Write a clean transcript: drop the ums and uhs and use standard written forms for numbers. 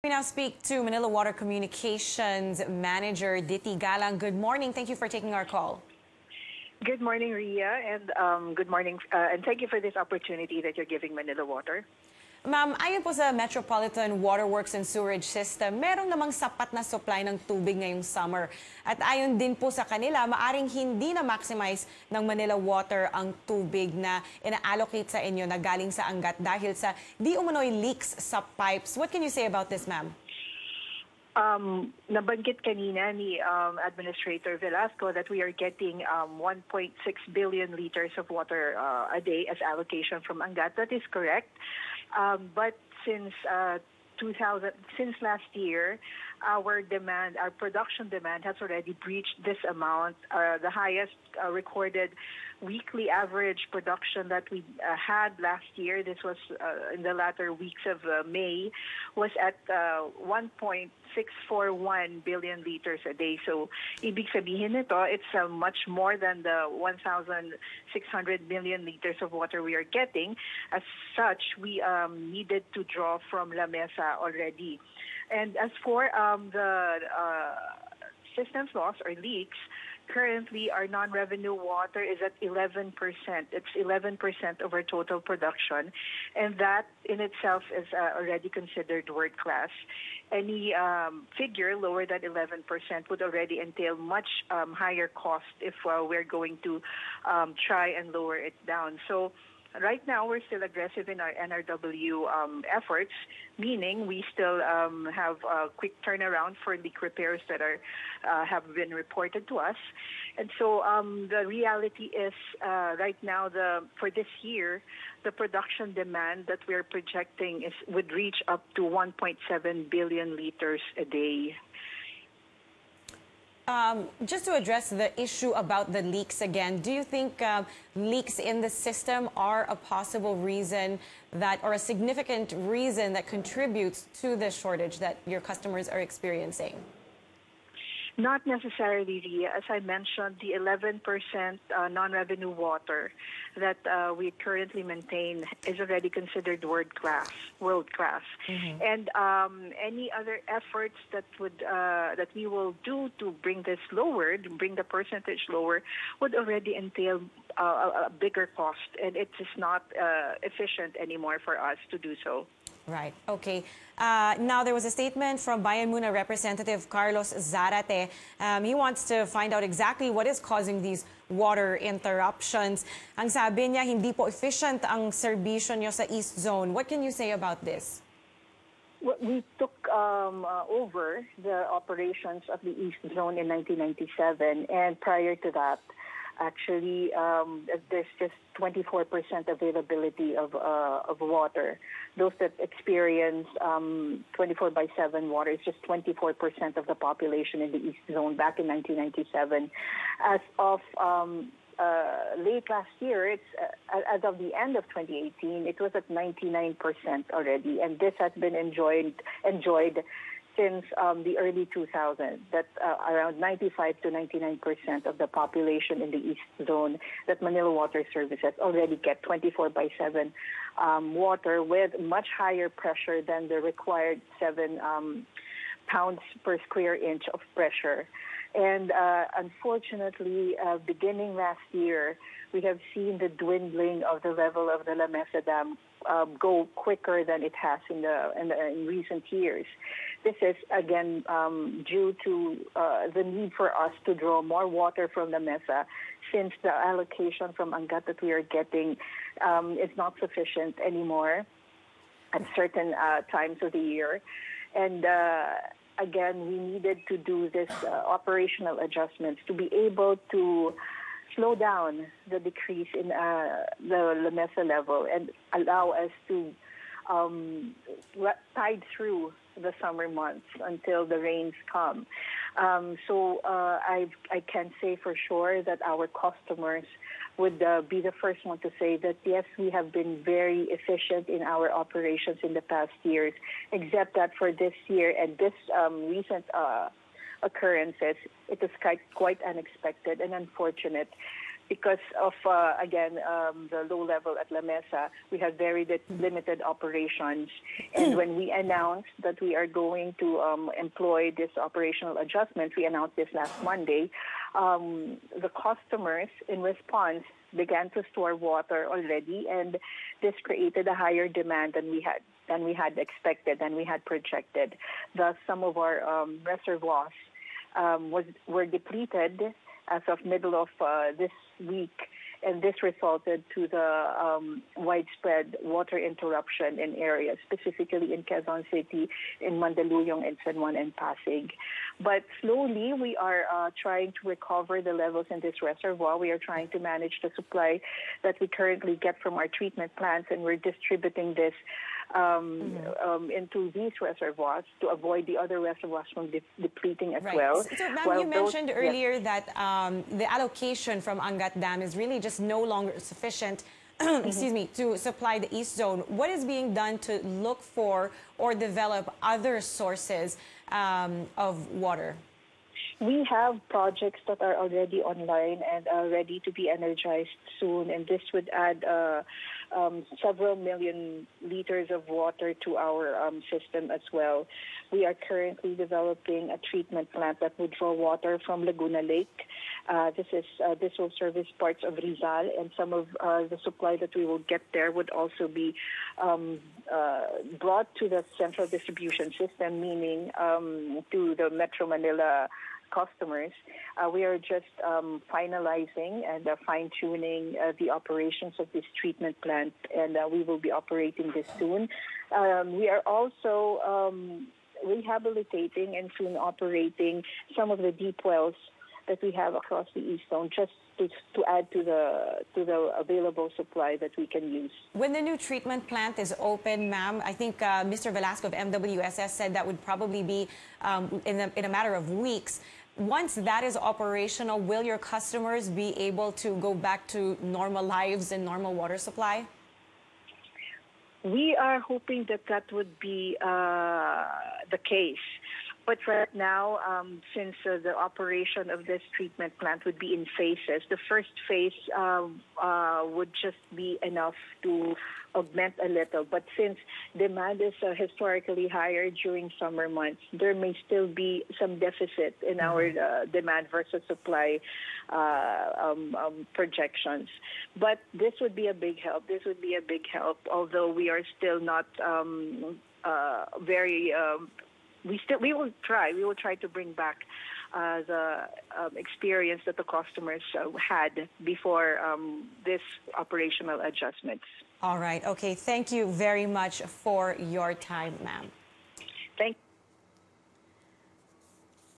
We now speak to Manila Water Communications Manager Dittie Galang. Good morning. Thank you for taking our call. Good morning, Ria, and good morning, and thank you for this opportunity that you're giving Manila Water. Ma'am, ayon po sa Metropolitan Waterworks and Sewerage System, meron namang sapat na supply ng tubig ngayong summer. At ayon din po sa kanila, maaring hindi na maximize ng Manila Water ang tubig na ina-allocate sa inyo na galing sa Angat dahil sa di umano'y leaks sa pipes. What can you say about this, ma'am? Nabanggit kanina ni Administrator Velasco that we are getting 1.6 billion liters of water a day as allocation from Angat. That is correct. But since last year, our production demand has already breached this amount. The highest recorded weekly average production that we had last year, this was in the latter weeks of May, was at 1.641 billion liters a day. So, ibig sabihin nito, it's much more than the 1,600 million liters of water we are getting. As such, we needed to draw from La Mesa already. And as for the systems loss or leaks, currently our non-revenue water is at 11%. It's 11% of our total production, and that in itself is already considered world-class. Any figure lower than 11% would already entail much higher cost if we're going to try and lower it down. So right now, we're still aggressive in our NRW efforts, meaning we still have a quick turnaround for leak repairs that have been reported to us. And so the reality is right now, for this year, the production demand that we're projecting would reach up to 1.7 billion liters a day. Just to address the issue about the leaks again, do you think leaks in the system are a possible reason that, or a significant reason that contributes to the shortage that your customers are experiencing? Not necessarily, Ria. As I mentioned, the 11% non-revenue water that we currently maintain is already considered world-class. Mm-hmm. And any other efforts that we will do to bring this lower, to bring the percentage lower, would already entail a bigger cost, and it is not efficient anymore for us to do so. Right. Okay. Now, there was a statement from Bayan Muna Representative Carlos Zarate. He wants to find out exactly what is causing these water interruptions. Ang sabi niya, hindi po efficient ang serbisyo niyo sa East Zone. What can you say about this? Well, we took over the operations of the East Zone in 1997, and prior to that, actually, there's just 24% availability of water. Those that experience 24/7 water is just 24% of the population in the East Zone back in 1997. As of late last year, as of the end of 2018, it was at 99% already, and this has been enjoyed since the early 2000s, that around 95 to 99% of the population in the East Zone that Manila Water Services already get 24/7 water with much higher pressure than the required 7 pounds per square inch of pressure. And unfortunately, beginning last year, we have seen the dwindling of the level of the Mesa Dam go quicker than it has in recent years. This is, again, due to the need for us to draw more water from the Mesa, since the allocation from Angat that we are getting is not sufficient anymore at certain times of the year. And again, we needed to do this operational adjustments to be able to slow down the decrease in the Mesa level and allow us to tide through the summer months until the rains come. So I can say for sure that our customers would be the first one to say that, yes, we have been very efficient in our operations in the past years, except that for this year and this recent occurrences, it is quite unexpected and unfortunate because of, again, the low level at La Mesa, we have very limited operations. And when we announced that we are going to employ this operational adjustment, we announced this last Monday, the customers, in response, began to store water already, and this created a higher demand than we had expected, than we had projected. Thus, some of our reservoirs were depleted as of middle of this week, and this resulted to the widespread water interruption in areas, specifically in Quezon City, in Mandaluyong, and San Juan and Pasig. But slowly, we are trying to recover the levels in this reservoir. We are trying to manage the supply that we currently get from our treatment plants, and we're distributing this into these reservoirs to avoid the other reservoirs from depleting as well. So, ma'am, you mentioned earlier that the allocation from Angat Dam is really just no longer sufficient excuse me, to supply the East Zone. What is being done to look for or develop other sources of water? We have projects that are already online and are ready to be energized soon, and this would add several million liters of water to our system as well. We are currently developing a treatment plant that would draw water from Laguna Lake. This will service parts of Rizal, and some of the supply that we will get there would also be brought to the central distribution system, meaning to the Metro Manila customers. We are just finalizing and fine-tuning the operations of this treatment plant, and we will be operating this soon. We are also rehabilitating and soon operating some of the deep wells that we have across the East Zone, just to add to the available supply that we can use. When the new treatment plant is open, ma'am, I think Mr. Velasco of MWSS said that would probably be in a matter of weeks. Once that is operational, will your customers be able to go back to normal lives and normal water supply? We are hoping that that would be the case. But right now, since the operation of this treatment plant would be in phases, the first phase would just be enough to augment a little. But since demand is historically higher during summer months, there may still be some deficit in our demand versus supply projections. But this would be a big help. This would be a big help, although we are still not very... We will try. We will try to bring back the experience that the customers had before this operational adjustments. All right. Okay. Thank you very much for your time, ma'am.